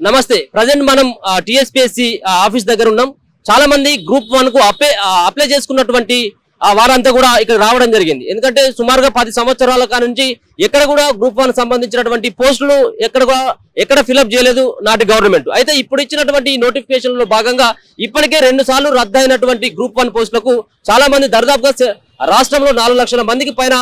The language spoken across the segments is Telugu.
నమస్తే. ప్రజెంట్ మనం టీఎస్పీఎస్సీ ఆఫీస్ దగ్గర ఉన్నాం. చాలా మంది గ్రూప్ 1 కు అప్లై చేసుకున్నటువంటి వారంతా కూడా ఇక్కడ రావడం జరిగింది. ఎందుకంటే సుమారుగా 10 సంవత్సరాల నుంచి ఎక్కడ కూడా గ్రూప్ 1 సంబంధించినటువంటి పోస్టులు ఎక్కడ ఫిల్అప్ చేయలేదు నాటి గవర్నమెంట్. అయితే ఇప్పుడు ఇచ్చినటువంటి నోటిఫికేషన్ లో భాగంగా ఇప్పటికే 2 సార్లు రద్దయినటువంటి గ్రూప్ 1 పోస్టులకు చాలా మంది దర్దాపుగా రాష్ట్రంలో 4 లక్షల మందికి పైన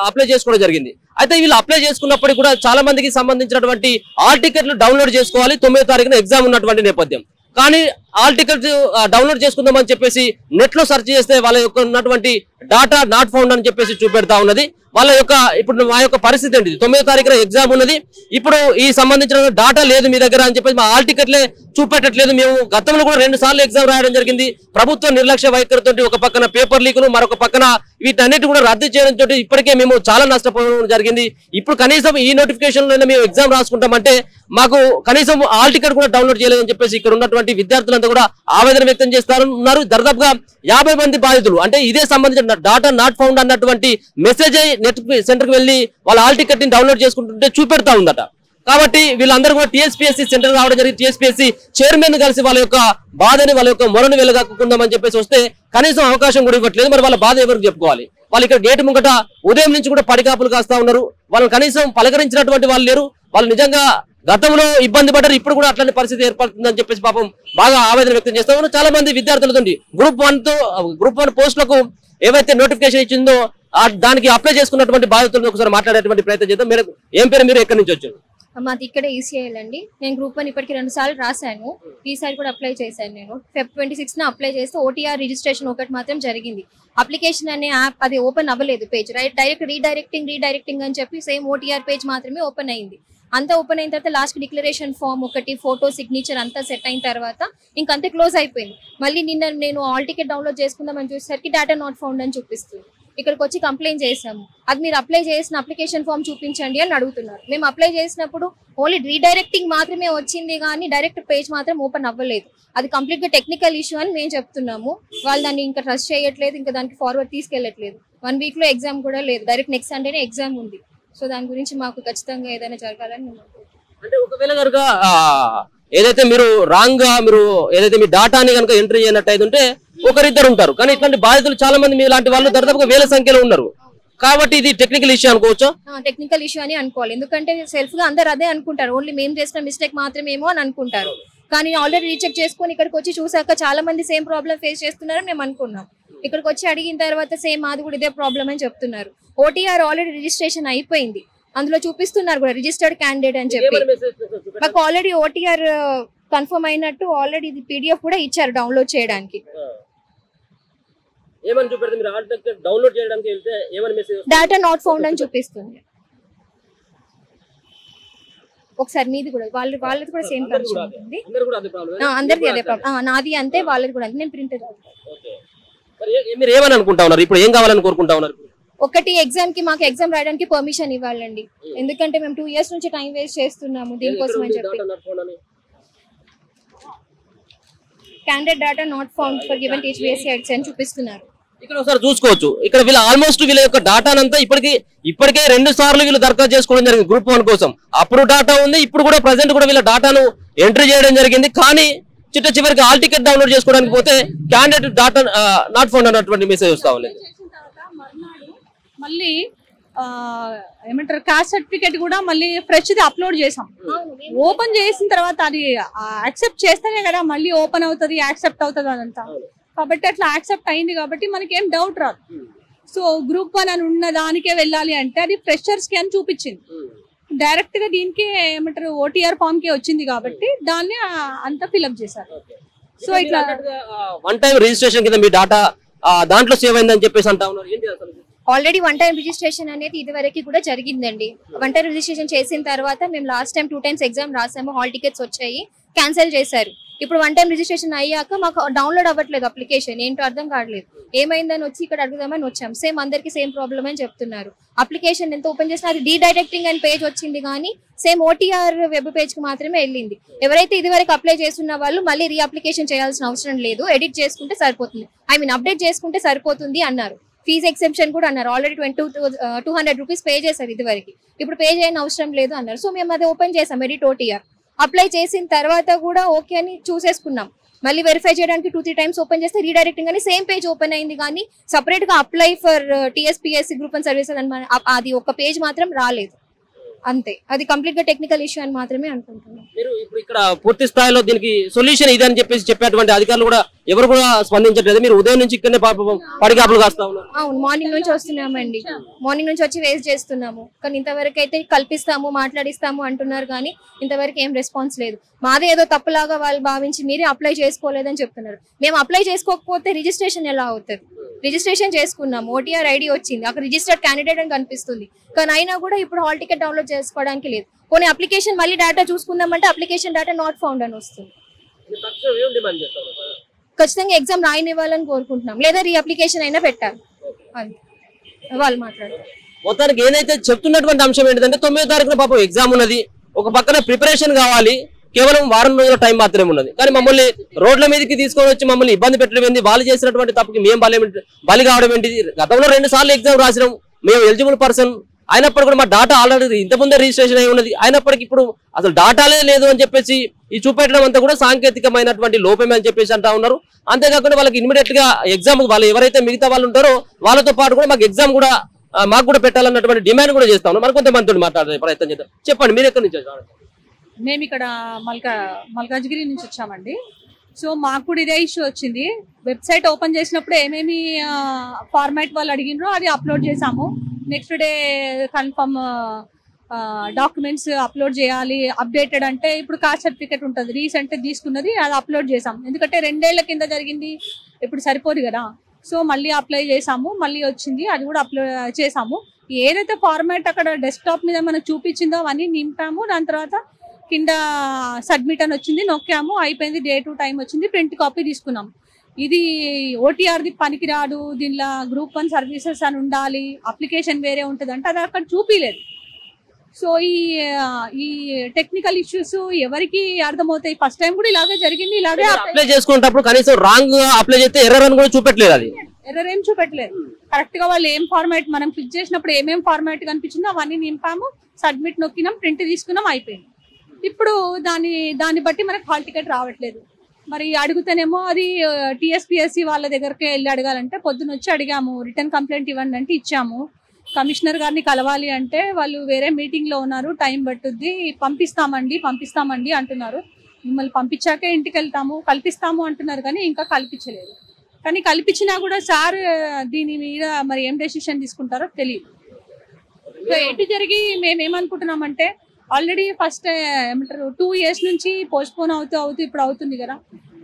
అప్లై చేసుకోవడం జరిగింది. అయితే వీళ్ళు అప్లై చేసుకున్నప్పటికీ కూడా చాలా మందికి సంబంధించినటువంటి ఆల్ టికెట్లు డౌన్లోడ్ చేసుకోవాలి. 9వ తారీఖున ఎగ్జామ్ ఉన్నటువంటి నేపథ్యం. కానీ ఆల్ టికెట్స్ డౌన్లోడ్ చేసుకుందామని చెప్పేసి నెట్ లో సెర్చ్ చేస్తే వాళ్ళ యొక్క ఉన్నటువంటి డాటా నాట్ ఫౌండ్ అని చెప్పేసి చూపెడతా ఉన్నది. వాళ్ళ యొక్క ఇప్పుడు మా యొక్క పరిస్థితి ఏంటి, 9వ తారీఖున ఎగ్జామ్ ఉన్నది, ఇప్పుడు ఈ సంబంధించిన డాటా లేదు మీ దగ్గర అని చెప్పేసి మా ఆల్ టికెట్లే చూపెట్టట్లేదు. మేము గతంలో కూడా 2 సార్లు ఎగ్జామ్ రాయడం జరిగింది. ప్రభుత్వ నిర్లక్ష్య వైఖరితో ఒక పక్కన పేపర్ లీకులు, మరొక పక్కన వీటన్నిటి కూడా రద్దు చేయడంతో ఇప్పటికే మేము చాలా నష్టపోవడం జరిగింది. ఇప్పుడు కనీసం ఈ నోటిఫికేషన్ లో మేము ఎగ్జామ్ రాసుకుంటామంటే మాకు కనీసం ఆల్ టికెట్ కూడా డౌన్లోడ్ చేయలేదని చెప్పేసి ఇక్కడ ఉన్నటువంటి విద్యార్థులంతా కూడా ఆవేదన వ్యక్తం చేస్తున్నారు. దాదాపుగా 50 మంది బాధితులు అంటే ఇదే సంబంధించిన డాటా నాట్ ఫౌండ్ అన్నటువంటి మెసేజ్ నెట్ సెంటర్ కి వెళ్లి వాళ్ళ ఆల్ టికెట్ ని డౌన్లోడ్ చేసుకుంటుంటే చూపెడతా ఉందట. కాబట్టి వీళ్ళందరూ కూడా టీఎస్పీఎస్సీ సెంటర్ రావడం జరిగింది. టీఎస్పీఎస్సీ చైర్మన్ కలిసి వాళ్ళ యొక్క బాధని వాళ్ళ యొక్క మొరను వెలగక్కుందామని చెప్పేసి వస్తే కనీసం అవకాశం కూడా ఇవ్వట్లేదు. మరి వాళ్ళ బాధ ఎవరికి చెప్పుకోవాలి? వాళ్ళు ఇక్కడ గేటు ముంగట ఉదయం నుంచి కూడా పడికాపులు కాస్తా ఉన్నారు. వాళ్ళని కనీసం పలకరించినటువంటి వాళ్ళు లేరు. వాళ్ళు నిజంగా గతంలో ఇబ్బంది పడ్డారు, ఇప్పుడు కూడా అట్లాంటి పరిస్థితి ఏర్పడుతుందని చెప్పేసి పాపం బాగా ఆవేదన వ్యక్తం చేస్తా ఉన్నారు. చాలా మంది విద్యార్థులతో గ్రూప్ 1 పోస్టులకు ఏవైతే నోటిఫికేషన్ ఇచ్చిందో దానికి అప్లై చేసుకున్నటువంటి బాధితులను ఒకసారి మాట్లాడేటువంటి ప్రయత్నం చేద్దాం. మీరు ఏం పేరు, మీరు ఎక్కడి నుంచి వచ్చారు? మాది ఇక్కడ ఈసీఐఎల్ అండి. నేను గ్రూప్ 1 ఇప్పటికి 2 సార్లు రాశాను. ఈసారి కూడా అప్లై చేశాను. నేను Feb 26న అప్లై చేస్తే ఓటీఆర్ రిజిస్ట్రేషన్ ఒకటి మాత్రం జరిగింది. అప్లికేషన్ అనే యాప్ అది ఓపెన్ అవ్వలేదు. పేజ్ డైరెక్ట్ రీడైరెక్టింగ్ అని చెప్పి సేమ్ ఓటీఆర్ పేజ్ మాత్రమే ఓపెన్ అయింది. అంతా ఓపెన్ అయిన తర్వాత లాస్ట్ డిక్లరేషన్ ఫామ్ ఒకటి, ఫోటో, సిగ్నేచర్ అంతా సెట్ అయిన తర్వాత ఇంకంతే క్లోజ్ అయిపోయింది. మళ్ళీ నిన్న నేను ఆల్ టికెట్ డౌన్లోడ్ చేసుకుందామని చూసేసరికి డేటా నాట్ ఫౌండ్ అని చూపిస్తుంది. ఇక్కడికి వచ్చి కంప్లైంట్ చేసాము. అది మీరు అప్లై చేసిన అప్లికేషన్ ఫామ్ చూపించండి అని అడుగుతున్నారు. మేము అప్లై చేసినప్పుడు ఓన్లీ రీడైరెక్టింగ్ మాత్రమే వచ్చింది కానీ డైరెక్ట్ పేజ్ మాత్రం ఓపెన్ అవ్వలేదు. అది కంప్లీట్ గా టెక్నికల్ ఇష్యూ అని మేము చెప్తున్నాము. వాళ్ళు దాన్ని ఇంకా ట్రస్ట్ చేయట్లేదు, ఇంకా దానికి ఫార్వర్డ్ తీసుకెళ్లట్లేదు. 1 వీక్ లో ఎగ్జామ్ కూడా లేదు, డైరెక్ట్ నెక్స్ట్ సండేనే ఎగ్జామ్ ఉంది. సో దాని గురించి మాకు ఖచ్చితంగా ఏదైనా జరగాలని అంటే ఒకవేళ కనుక ఏదైతే మీరు రాంగ్ గా మీరు ఏదైతే మీ డాటాని కనుక ఎంట్రీ చేయనట్టు ఉంటే ఒకరిద్దరు ఉంటారు. కానీ ఇట్లాంటి బాధితులు చాలా మంది మీ లాంటి వాళ్ళు దాదాపుగా వేల సంఖ్యలో ఉన్నారు. కాబట్టి ఇది టెక్నికల్ ఇష్యూ అనుకోవచ్చు. టెక్నికల్ ఇష్యూ అని అనుకోవాలి. ఎందుకంటే సెల్ఫ్ గా అందరు అదే అనుకుంటారు, ఓన్లీ మేము చేసిన మిస్టేక్ మాత్రమేమో అని అనుకుంటారు. కానీ ఆల్రెడీ రీచెక్ చేసుకుని ఇక్కడికి వచ్చి చూసాక చాలా మంది సేమ్ ప్రాబ్లం ఫేస్ చేస్తున్నారని మేము అనుకున్నాం. ఇక్కడికి వచ్చి అడిగిన తర్వాత సేమ్ మాది కూడా ఇదే ప్రాబ్లం అని చెప్తున్నారు. ఓటీఆర్ ఆల్రెడీ రిజిస్ట్రేషన్ అయిపోయింది, అందులో చూపిస్తున్నారు కూడా రిజిస్టర్డ్ క్యాండిడేట్ అని చెప్పి. మాకు ఆల్రెడీ ఓటీఆర్ కన్ఫర్మ్ అయినట్టు ఆల్రెడీ ఇది పీడిఎఫ్ కూడా ఇచ్చారు డౌన్లోడ్ చేయడానికి. డేటా నాట్ ఫౌండ్ అని చూపిస్తుంది. ఒకసారి మీది కూడా వాళ్ళది కూడా సేమ్ కండిషన్ ఉంటుంది. అందరిది అదే ప్రాబ్లం. నాది అంతే, వాళ్ళది కూడా అంతే. నేను ప్రింట్ మీరు ఏమని అనుకుంటా ఉన్నారు? ఇప్పుడు ఏం కావాలని కోరుకుంటా ఉన్నారు? ఒకటి, ఎగ్జామ్ కి మాకు ఎగ్జామ్ రాయడానికి పర్మిషన్ ఇవ్వాలండి. ఎందుకంటే మేము 2 ఇయర్స్ నుంచి టైం వేస్ట్ చేస్తున్నాము దీనికోసం అని చెప్పి. Candidate data not found for given teachers అని చూపిస్తున్నారు. ఇక్కడ ఒకసారి చూసుకోవచ్చు. ఇక్కడ వీళ్ళ ఆల్మోస్ట్ వీళ్ళ యొక్క డాటానంతా ఇప్పటికే 2 సార్లు వీళ్ళు దరఖాస్తు చేసుకోవడం జరిగింది గ్రూప్ 1 కోసం. అప్పుడు డాటా ఉంది, ఇప్పుడు కూడా ప్రెసెంట్ కూడా వీళ్ళ డాటాను ఎంట్రీ చేయడం జరిగింది. కానీ చివరికి ఆల్ టికెట్ డౌన్లోడ్ చేసుకోవడానికి పోతే క్యాండిడేట్ డాటా నాట్ ఫౌండ్ అన్నటువంటి మెసేజ్ వస్తా ఉంది. మళ్ళీ ఏమంటారు కాస్ట్ సర్టిఫికేట్ కూడా మళ్ళీ ఫ్రెష్ ది అప్లోడ్ చేసాం. ఓపెన్ చేసిన తర్వాత అది యాక్సెప్ట్ చేస్తేనే కదా మళ్ళీ ఓపెన్ అవుతుంది, యాక్సెప్ట్ అవుతుంది అదంతా. కాబట్టి అట్లా యాక్సెప్ట్ అయింది కాబట్టి మనకి ఏం డౌట్ రాదు. సో గ్రూప్ 1 అని ఉన్న దానికే వెళ్ళాలి అంటే అది ఫ్రెషర్స్ కి అని చూపించింది. డైరెక్ట్ గా దీనికి ఏమంటారు ఓటీఆర్ ఫామ్ కి వచ్చింది కాబట్టి దాన్ని అంతా ఫిల్అప్ చేశారు. సో ఇట్లా వన్ టైం రిజిస్ట్రేషన్ కింద మీ డాటా దాంట్లో సేవ్ అయిందని చెప్పేసి అంటా ఉన్నారు. ఏంటి అసలు? ఆల్రెడీ 1 టైం రిజిస్ట్రేషన్ అనేది ఇది వరకు కూడా జరిగిందండి. 1 టైం రిజిస్ట్రేషన్ చేసిన తర్వాత మేము లాస్ట్ టైం 2 టైమ్స్ ఎగ్జామ్ రాసాము, హాల్ టికెట్స్ వచ్చాయి, క్యాన్సిల్ చేశారు. ఇప్పుడు 1 టైం రిజిస్ట్రేషన్ అయ్యాక మాకు డౌన్లోడ్ అవ్వట్లేదు అప్లికేషన్, ఏంటో అర్థం కావట్లేదు. ఏమైందని వచ్చి ఇక్కడ అడుగుదామని వచ్చాం. సేమ్ అందరికి సేమ్ ప్రాబ్లమ్ అని చెప్తున్నారు. అప్లికేషన్ ఎంత ఓపెన్ చేసినా అది డీడైరెక్టింగ్ అని పేజ్ వచ్చింది కానీ సేమ్ ఓటీఆర్ వెబ్ పేజ్ కి మాత్రమే వెళ్ళింది. ఎవరైతే ఇది వరకు అప్లై చేస్తున్న వాళ్ళు మళ్ళీ రీ అప్లికేషన్ చేయాల్సిన అవసరం లేదు, ఎడిట్ చేసుకుంటే సరిపోతుంది, అప్డేట్ చేసుకుంటే సరిపోతుంది అన్నారు. ఫీజ్ ఎక్సెప్షన్ కూడా అన్నారు. ఆల్రెడీ 200 రూపీస్ పే చేశారు ఇది వరకు, ఇప్పుడు పే చేయని అవసరం లేదు అన్నారు. సో మేము అది ఓపెన్ చేసాం ఎడిట్ ఓటీఆర్. అప్లై చేసిన తర్వాత కూడా ఓకే అని చూసేసుకున్నాం. మళ్ళీ వెరిఫై చేయడానికి 2-3 టైమ్స్ ఓపెన్ చేస్తే రీడైరెక్టింగ్ అని సేమ్ పేజ్ ఓపెన్ అయింది, కానీ సపరేట్ గా apply for TSPSC group 1 services అని అది ఒక పేజ్ మాత్రం రాలేదు. అంతే, అది కంప్లీట్ గా టెక్నికల్ ఇష్యూ అని మాత్రమే అనుకుంటున్నాను. మీరు ఇప్పుడు ఇక్కడ పూర్తి స్థాయిలో దీనికి సొల్యూషన్ ఇదని చెప్పేసి చెప్పేటువంటి అధికారులు కూడా ఎవరు కూడా స్పందించట్లేదు. మీరు ఉదయం నుంచి ఇక్కడనే పడిగాపులు కాస్తా ఉన్నారు. అవును, మార్నింగ్ నుంచి వస్తున్నామండి, మార్నింగ్ నుంచి వచ్చి వేస్ట్ చేస్తున్నాము, కానీ ఇంతవరకు అయితే కల్పిస్తాము మాట్లాడిస్తాము అంటున్నారు, కానీ ఇంతవరకు ఏం రెస్పాన్స్ లేదు. మాదే ఏదో తప్పులాగా వాళ్ళు భావించి మీరే అప్లై చేసుకోలేదని చెప్తున్నారు. మేము అప్లై చేసుకోకపోతే రిజిస్ట్రేషన్ ఎలా అవుతుంది? రిజిస్ట్రేషన్ చేసుకున్నాము, ఓటీఆర్ ఐడి వచ్చింది, అక్కడ రిజిస్టర్డ్ క్యాండిడేట్ అని కనిపిస్తుంది, కానీ అయినా కూడా ఇప్పుడు హాల్ టికెట్ డౌన్లోడ్ చేసుకోవడానికి లేదు. కొన్ని అప్లికేషన్ మళ్ళీ డేటా చూసుకుందామంటే అప్లికేషన్ డేటా నాట్ ఫౌండ్ అని వస్తుంది. ఖచ్చితంగా ఎగ్జామ్ రాయనివ్వాలని కోరుకుంటున్నాం, లేదా రీ అప్లికేషన్ అయినా పెట్టాలి అని వాళ్ళు మాట్లాడారు. మొత్తానికి ఏదైతే చెప్తున్నటువంటి అంశం ఏంటంటే 9వ తారీఖున పాపం ఎగ్జామ్ ఉన్నది, ఒక పక్కన ప్రిపరేషన్ కావాలి, కేవలం వారం రోజుల టైం మాత్రమే ఉన్నది, కానీ మమ్మల్ని రోడ్ల మీదకి తీసుకొని వచ్చి మమ్మల్ని ఇబ్బంది పెట్టడం ఏంటి? వాళ్ళు చేసినటువంటి తప్పుకి మేము బలి కావడం ఏంటి? గతంలో 2 సార్లు ఎగ్జామ్ రాసినాం, మేము ఎలిజిబుల్ పర్సన్ అయినప్పుడు కూడా మా డాటా ఆల్రెడీ ఇంతకుముందే రిజిస్ట్రేషన్ అయి ఉన్నది, అయినప్పటికీ ఇప్పుడు అసలు డాటాలే లేదు అని చెప్పేసి ఈ చూపెట్టడం అంతా కూడా సాంకేతికమైనటువంటి లోపమే అని చెప్పేసి అంటా ఉన్నారు. అంతేకాకుండా వాళ్ళకి ఇమీడియట్ గా ఎగ్జామ్ వాళ్ళు ఎవరైతే మిగతా వాళ్ళు ఉంటారో వాళ్ళతో పాటు కూడా మాకు ఎగ్జామ్ కూడా మాకు కూడా పెట్టాలన్నటువంటి డిమాండ్ కూడా చేస్తా ఉన్నాం. మరి కొంతమందితో మాట్లాడే ప్రయత్నం చేద్దాం. చెప్పండి, మీరు ఎక్కడి నుంచి వచ్చారు? మేము ఇక్కడ మల్కాజ్గిరి నుంచి వచ్చామండి. సో మాకు కూడా ఇదే ఇష్యూ వచ్చింది. వెబ్సైట్ ఓపెన్ చేసినప్పుడు ఏమేమి ఫార్మాట్ వాళ్ళు అడిగినారో అది అప్లోడ్ చేసాము. Next day confirm documents upload చేయాలి. అప్డేటెడ్ అంటే ఇప్పుడు కాస్ట్ సర్టిఫికేట్ ఉంటుంది, రీసెంట్ తీసుకున్నది, అది అప్లోడ్ చేసాం. ఎందుకంటే 2 ఏళ్ల కింద జరిగింది, ఇప్పుడు సరిపోదు కదా. సో మళ్ళీ అప్లై చేసాము, మళ్ళీ వచ్చింది, అది కూడా అప్లోడ్ చేసాము. ఏదైతే ఫార్మాట్ అక్కడ డెస్క్టాప్ మీద మనకు చూపించిందో అవన్నీ నింపాము. దాని తర్వాత కింద సబ్మిట్ అని వచ్చింది, నొక్కాము, అయిపోయింది. డే టు టైం వచ్చింది, ప్రింట్ కాపీ తీసుకున్నాం. ఇది ఓటీఆర్ది పనికిరాదు, దీనిలో గ్రూప్ 1 సర్వీసెస్ అని ఉండాలి, అప్లికేషన్ వేరే ఉంటుంది అంటే అది అక్కడ చూపించలేదు. సో ఈ టెక్నికల్ ఇష్యూస్ ఎవరికి అర్థమవుతాయి? ఫస్ట్ టైం కూడా ఇలాగే జరిగింది. ఇలాగే అప్లై చేసుకునేటప్పుడు కనీసం రాంగ్ అప్లై చేస్తే ఎర్రర్ అని కూడా చూపెట్టలేదు. అది ఎర్రర్ ఏం చూపెట్టలేదు. కరెక్ట్ గా వాళ్ళు ఏం ఫార్మాట్ మనం క్లిక్ చేసినప్పుడు ఏమేం ఫార్మాట్ కనిపించిందో అవన్నీ నింపాము, సబ్మిట్ నొక్కినాం, ప్రింట్ తీసుకున్నాం, అయిపోయింది. ఇప్పుడు దాన్ని బట్టి మనకు హాల్ టికెట్ రావట్లేదు. మరి అడుగుతానేమో అది టీఎస్పీఎస్సీ వాళ్ళ దగ్గరికి వెళ్ళి అడగాలంటే పొద్దున వచ్చి అడిగాము, రిటర్న్ కంప్లైంట్ ఇవ్వండి అంటే ఇచ్చాము. కమిషనర్ గారిని కలవాలి అంటే వాళ్ళు వేరే మీటింగ్ లో ఉన్నారు, టైం పట్టుద్ది, పంపిస్తామండి అంటున్నారు. మిమ్మల్ని పంపించాకే ఇంటికి వెళ్తాము, కల్పిస్తాము అంటున్నారు, కానీ ఇంకా కల్పించలేదు. కానీ కల్పించినా కూడా సార్ దీని మీద మరి ఏం డెసిషన్ తీసుకుంటారో తెలియదు. ఎటు జరిగి మేమేమనుకుంటున్నామంటే ఆల్రెడీ ఫస్ట్ ఏమంటారు 2 years నుంచి పోస్ట్పోన్ అవుతూ ఇప్పుడు అవుతుంది కదా.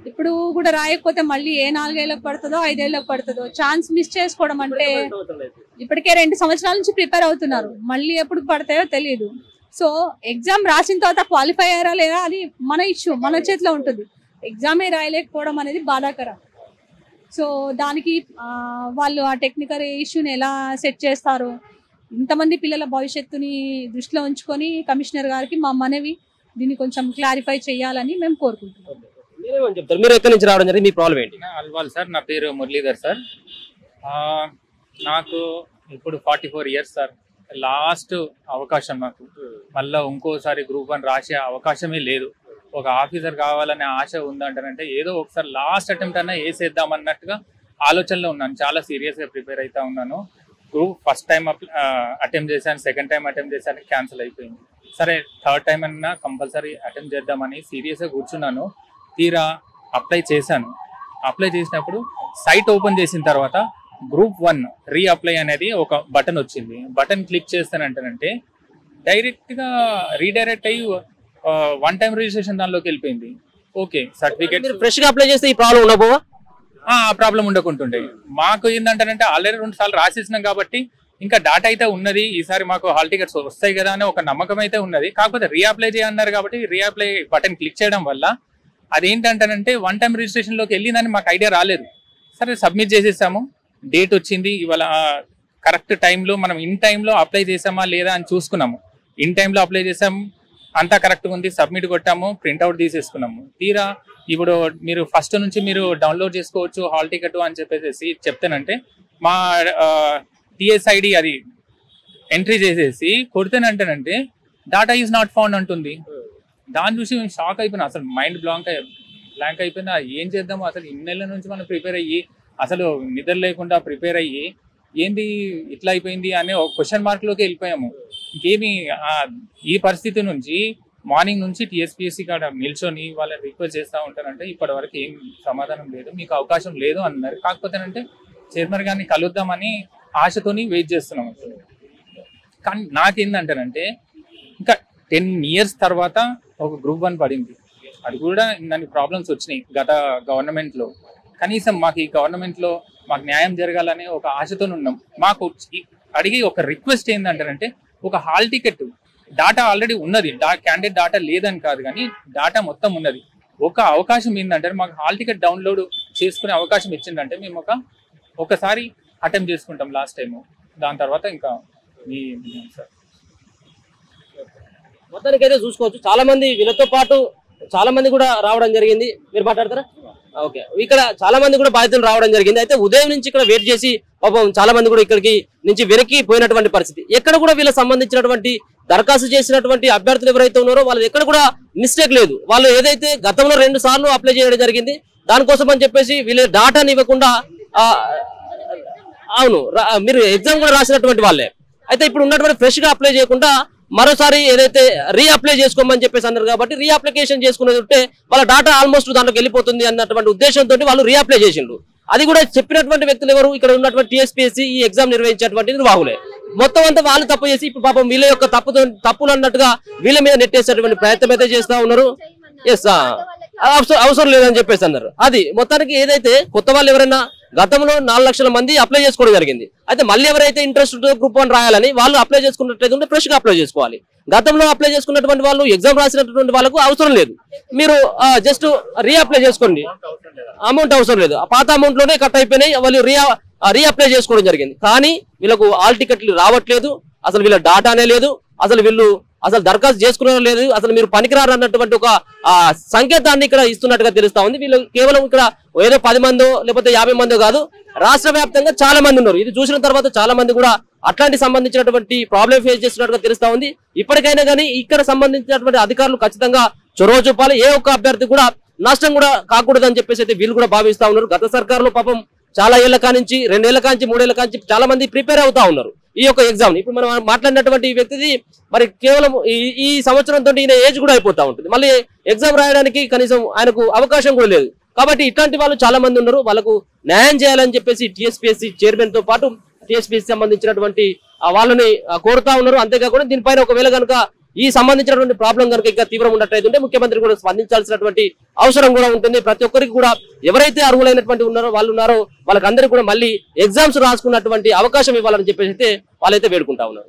ఇప్పుడు కూడా రాయకపోతే మళ్ళీ 4 ఏళ్ళకు పడుతుందో 5 ఏళ్ళకు పడుతుందో. ఛాన్స్ మిస్ చేసుకోవడం అంటే ఇప్పటికే 2 సంవత్సరాల నుంచి ప్రిపేర్ అవుతున్నారు, మళ్ళీ ఎప్పుడు పడతాయో తెలియదు. సో ఎగ్జామ్ రాసిన తర్వాత క్వాలిఫై అయ్యారా లేదా అది మన ఇష్యూ, మన చేతిలో ఉంటుంది. ఎగ్జామే రాయలేకపోవడం అనేది బాధాకరం. సో దానికి వాళ్ళు ఆ టెక్నికల్ ఇష్యూని ఎలా సెట్ చేస్తారో, ఇంతమంది పిల్లల భవిష్యత్తుని దృష్టిలో ఉంచుకొని కమిషనర్ గారికి మా మనవి దీన్ని కొంచెం క్లారిఫై చేయాలని మేము కోరుకుంటున్నాం. మీరు ఎక్కడి నుంచి రావడం జరిగింది, మీ ప్రాబ్లం ఏంటి? అల్వాల్ సార్, నా పేరు మురళీధర్ సార్. నాకు ఇప్పుడు 44 years సార్. లాస్ట్ అవకాశం నాకు, మళ్ళీ ఇంకోసారి గ్రూప్ 1 రాసే అవకాశమే లేదు. ఒక ఆఫీసర్ కావాలనే ఆశ ఉందంటారంటే ఏదో ఒకసారి లాస్ట్ అటెంప్ట్ అన్నా వేసేద్దాం అన్నట్టుగా ఆలోచనలో ఉన్నాను. చాలా సీరియస్గా ప్రిపేర్ అవుతా ఉన్నాను. గ్రూప్ ఫస్ట్ టైం అటెంప్ట్ చేశాను, సెకండ్ టైం అటెంప్ట్ చేశాను, క్యాన్సిల్ అయిపోయింది. సరే థర్డ్ టైం అన్నా కంపల్సరీ అటెంప్ట్ చేద్దామని సీరియస్గా కూర్చున్నాను. తీరా అప్లై చేశాను. అప్లై చేసినప్పుడు సైట్ ఓపెన్ చేసిన తర్వాత గ్రూప్ 1 రీ అప్లై అనేది ఒక బటన్ వచ్చింది. బటన్ క్లిక్ చేస్తానంటే డైరెక్ట్గా రీడైరెక్ట్ అయ్యి 1 time రిజిస్ట్రేషన్ దానిలోకి వెళ్ళిపోయింది. ఓకే, సర్టిఫికేట్ ఫ్రెష్గా అప్లై చేస్తే ఈ ప్రాబ్లం ఉండబోవా? ఆ ప్రాబ్లం ఉండకుంటుండే. మాకు ఏంటంటారంటే ఆల్రెడీ 2 సార్లు రాసేసినాం కాబట్టి ఇంకా డాటా అయితే ఉన్నది, ఈసారి మాకు హాల్ టికెట్స్ వస్తాయి కదా అని ఒక నమ్మకం అయితే ఉన్నది. కాకపోతే రీఅప్లై చేయన్నారు కాబట్టి రీఅప్లై బటన్ క్లిక్ చేయడం వల్ల అదేంటంటారంటే 1 time రిజిస్ట్రేషన్లోకి వెళ్ళిందని మాకు ఐడియా రాలేదు. సరే సబ్మిట్ చేసేసాము, డేట్ వచ్చింది. ఇవాళ కరెక్ట్ టైంలో మనం ఇన్ టైంలో అప్లై చేసామా లేదా అని చూసుకున్నాము. ఇన్ టైంలో అప్లై చేసాము, అంతా కరెక్ట్గా ఉంది, సబ్మిట్ కొట్టాము, ప్రింట్అవుట్ తీసేసుకున్నాము. తీరా ఇప్పుడు మీరు ఫస్ట్ నుంచి మీరు డౌన్లోడ్ చేసుకోవచ్చు హాల్ టికెట్ అని చెప్పేసి చెప్తానంటే మా TSID అది ఎంట్రీ చేసేసి కొడితేనంటేనంటే డాటా ఈజ్ నాట్ ఫౌండ్ అంటుంది. దాన్ని చూసి మేము షాక్ అయిపోయినా, అసలు మైండ్ బ్లాంక్ అయిపోయినా. ఏం చేద్దాము అసలు ఇన్నేళ్ల నుంచి మనం ప్రిపేర్ అయ్యి అసలు నిద్ర లేకుండా ప్రిపేర్ అయ్యి ఏంది ఇట్లా అయిపోయింది అనే ఒక క్వశ్చన్ మార్క్లోకి వెళ్ళిపోయాము. ఇంకేమి ఈ పరిస్థితి నుంచి మార్నింగ్ నుంచి టీఎస్పీఎస్సీ కాడ నిల్చొని వాళ్ళని రిక్వెస్ట్ చేస్తూ ఉంటారంటే ఇప్పటి వరకు ఏం సమాధానం లేదు, మీకు అవకాశం లేదు అన్నారు. కాకపోతేనంటే చైర్మన్ గారిని కలుద్దామని ఆశతోని వెయిట్ చేస్తున్నాం. కానీ నాకేందంటారంటే ఇంకా 10 years తర్వాత ఒక గ్రూప్ 1 పడింది, అది కూడా దాని ప్రాబ్లమ్స్ వచ్చినాయి గత గవర్నమెంట్లో. కనీసం మాకు ఈ గవర్నమెంట్లో మాకు న్యాయం జరగాలని ఒక ఆశతో ఉన్నాం. మాకు అడిగి ఒక రిక్వెస్ట్ ఏంటంటారంటే ఒక హాల్ టికెట్ డాటా ఆల్రెడీ ఉన్నది, క్యాండిడేట్ డాటా లేదని కాదు కానీ డాటా మొత్తం ఉన్నది. ఒక అవకాశం ఏంటంటే మాకు హాల్ టికెట్ డౌన్లోడ్ చేసుకునే అవకాశం ఇచ్చిందంటే మేము ఒకసారి అటెంప్ట్ చేసుకుంటాం లాస్ట్ టైము, దాని తర్వాత ఇంకా మీ సార్. మొత్తానికి అయితే చూసుకోవచ్చు చాలా మంది వీళ్ళతో పాటు చాలా మంది కూడా రావడం జరిగింది. మీరు మాట్లాడతారా? ఓకే, ఇక్కడ చాలా మంది కూడా బాధితులు రావడం జరిగింది. అయితే ఉదయం నుంచి ఇక్కడ వెయిట్ చేసి పాపం చాలా మంది కూడా ఇక్కడికి నుంచి వెనక్కి పోయినటువంటి పరిస్థితి. ఎక్కడ కూడా వీళ్ళకి సంబంధించినటువంటి దరఖాస్తు చేసినటువంటి అభ్యర్థులు ఎవరైతే ఉన్నారో వాళ్ళు ఎక్కడ కూడా మిస్టేక్ లేదు. వాళ్ళు ఏదైతే గతంలో 2 సార్లు అప్లై చేయడం జరిగింది, దానికోసం అని చెప్పేసి వీళ్ళ డాటాని ఇవ్వకుండా అవును మీరు ఎగ్జామ్ కూడా రాసినటువంటి వాళ్ళే. అయితే ఇప్పుడు ఉన్నటువంటి ఫ్రెష్ గా అప్లై చేయకుండా మరోసారి ఏదైతే రీఅప్లై చేసుకోమని చెప్పేసి అన్నారు కాబట్టి రీఅప్లికేషన్ చేసుకునేది ఉంటే వాళ్ళ డాటా ఆల్మోస్ట్ దాంట్లోకి వెళ్ళిపోతుంది అన్నటువంటి ఉద్దేశంతో వాళ్ళు రీఅప్లై చేసిండ్రు. అది కూడా చెప్పినటువంటి వ్యక్తులు ఎవరు? ఇక్కడ ఉన్నటువంటి టీఎస్పీఎస్సీ ఈ ఎగ్జామ్ నిర్వహించేటువంటి నిర్వాహకులే. మొత్తం అంతా వాళ్ళు తప్పు చేసి ఇప్పుడు పాపం వీళ్ళ యొక్క తప్పులు అన్నట్టుగా వీళ్ళ మీద నెట్టేసేటువంటి ప్రయత్నం అయితే చేస్తా ఉన్నారు. ఎస్ అవసరం లేదని చెప్పేసి అన్నారు. అది మొత్తానికి ఏదైతే కొత్త వాళ్ళు ఎవరైనా గతంలో 4 లక్షల మంది అప్లై చేసుకోవడం జరిగింది. అయితే మళ్ళీ ఎవరైతే ఇంట్రెస్ట్ గ్రూప్ 1 రాయాలని వాళ్ళు అప్లై చేసుకున్నట్లయితే ఉంటే ఫ్రెష్ గా అప్లై చేసుకోవాలి. గతంలో అప్లై చేసుకున్నటువంటి వాళ్ళు ఎగ్జామ్ రాసినటువంటి వాళ్ళకు అవసరం లేదు, మీరు జస్ట్ రీఅప్లై చేసుకోండి, అమౌంట్ అవసరం లేదు. ఆ పాత అమౌంట్ లోనే కట్ అయిపోయినాయి, వాళ్ళు రీఅప్లై చేసుకోవడం జరిగింది. కానీ వీళ్ళకు ఆల్ టికెట్లు రావట్లేదు, అసలు వీళ్ళ డాటానే లేదు, అసలు వీళ్ళు అసలు దరఖాస్తు చేసుకునే లేదు, అసలు మీరు పనికిరారు అన్నటువంటి ఒక సంకేతాన్ని ఇక్కడ ఇస్తున్నట్టుగా తెలుస్తా ఉంది. వీళ్ళు కేవలం ఇక్కడ ఏదో 10 మందో లేకపోతే 50 మందో కాదు, రాష్ట్ర వ్యాప్తంగా చాలా మంది ఉన్నారు. ఇది చూసిన తర్వాత చాలా మంది కూడా అట్లాంటి సంబంధించినటువంటి ప్రాబ్లం ఫేస్ చేస్తున్నట్టుగా తెలుస్తా ఉంది. ఇప్పటికైనా కానీ ఇక్కడ సంబంధించినటువంటి అధికారులు ఖచ్చితంగా చొరవ చూపాలి. ఏ ఒక్క అభ్యర్థి కూడా నష్టం కూడా కాకూడదని చెప్పేసి అయితే వీళ్ళు కూడా భావిస్తా ఉన్నారు. గత సర్కారులో పాపం చాలా ఏళ్ల కానించి 2 ఏళ్ల కానించి 3 ఏళ్ల కానించి చాలా మంది ప్రిపేర్ అవుతా ఉన్నారు ఈ యొక్క ఎగ్జామ్. ఇప్పుడు మనం మాట్లాడినటువంటి వ్యక్తిది మరి కేవలం ఈ సంవత్సరంతో ఈయన ఏజ్ కూడా అయిపోతా ఉంటుంది, మళ్ళీ ఎగ్జామ్ రాయడానికి కనీసం ఆయనకు అవకాశం కూడా లేదు. కాబట్టి ఇట్లాంటి వాళ్ళు చాలా మంది ఉన్నారు, వాళ్ళకు న్యాయం చేయాలని చెప్పేసి టీఎస్పీఎస్సీ చైర్మన్ తో పాటు టీఎస్పీఎస్సీ సంబంధించినటువంటి వాళ్ళని కోరుతా ఉన్నారు. అంతేకాకుండా దీనిపైన ఒకవేళ కనుక ఈ సంబంధించినటువంటి ప్రాబ్లం కనుక ఇంకా తీవ్రం ఉన్నట్లయితే ముఖ్యమంత్రి కూడా స్పందించాల్సినటువంటి అవసరం కూడా ఉంటుంది. ప్రతి ఒక్కరికి కూడా ఎవరైతే అర్హులైనటువంటి ఉన్నారో వాళ్ళకందరికీ కూడా మళ్ళీ ఎగ్జామ్స్ రాసుకున్నటువంటి అవకాశం ఇవ్వాలని చెప్పేసి అయితే వాళ్ళైతే వేడుకుంటా ఉన్నారు.